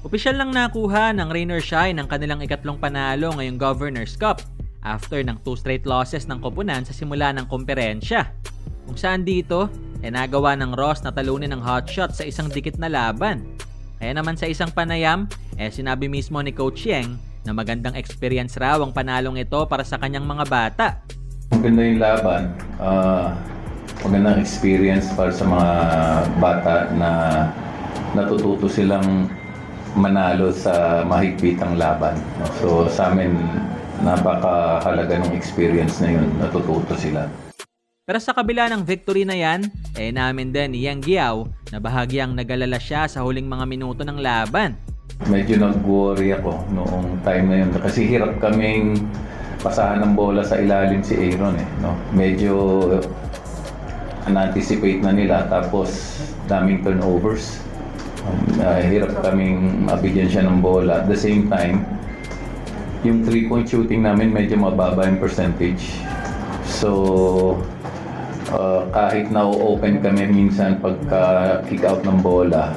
Opisyal lang nakuha ng Rain or Shine ang kanilang ikatlong panalo ngayong Governor's Cup after ng 2 straight losses ng koponan sa simula ng komperensya. Kung saan dito, nagawa ng Ross na talunin ng hotshot sa isang dikit na laban. Kaya naman sa isang panayam, sinabi mismo ni Coach Yeng na magandang experience raw ang panalong ito para sa kanyang mga bata. Maganda yung laban. Magandang experience para sa mga bata na natututo silang manalo sa mahigpitang laban. So sa amin, napakahalaga ng experience na yun. Natututo sila. Pero sa kabila ng victory na yan, namin din ni Yang Giao na bahagyang nagalala siya sa huling mga minuto ng laban. Medyo nag-worry ako noong time na yun kasi hirap kaming pasahan ng bola sa ilalim si Aaron no? Medyo an-anticipate na nila tapos daming turnovers. Hirap kaming mabigyan siya ng bola. At the same time, yung 3-point shooting namin medyo mababa yung percentage. So, kahit na-open kami minsan pagka kick out ng bola,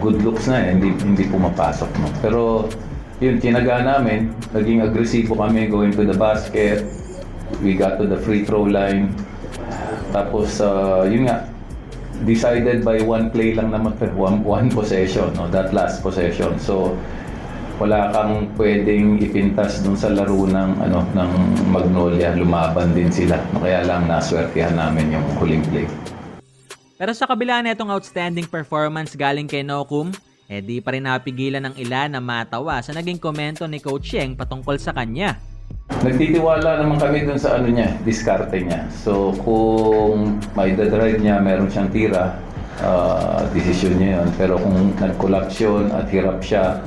good looks na hindi pumapasok. No? Pero, yun, tinaga namin. Naging agresibo kami going to the basket. We got to the free throw line. Tapos, yun nga, decided by one play lang naman, one possession, no? That last possession. So, wala kang pwedeng ipintas dun sa laro ng Magnolia. Lumaban din sila. Kaya lang naswertihan namin yung huling play. Pero sa kabila na itong outstanding performance galing kay Nocum, di pa rin napigilan ng ilan na matawa sa naging komento ni Coach Yeng patungkol sa kanya. Nagtitiwala naman kami dun sa diskarte niya. So kung may drive niya, meron siyang tira, desisyon niya yun. Pero kung nag-collapse yun at hirap siya,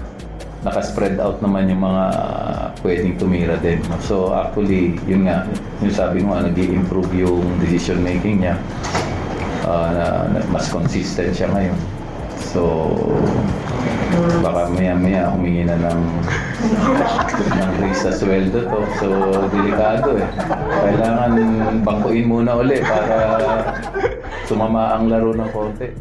naka-spread out naman yung mga pwedeng tumira din. So actually, yun nga, yung sabi mo, nag-i-improve yung decision making niya. Mas consistent siya ngayon. So, baka maya-maya humingi na ng raise sa sweldo to. So, delikado Kailangan bangkuin muna uli para sumama ang laro ng konti.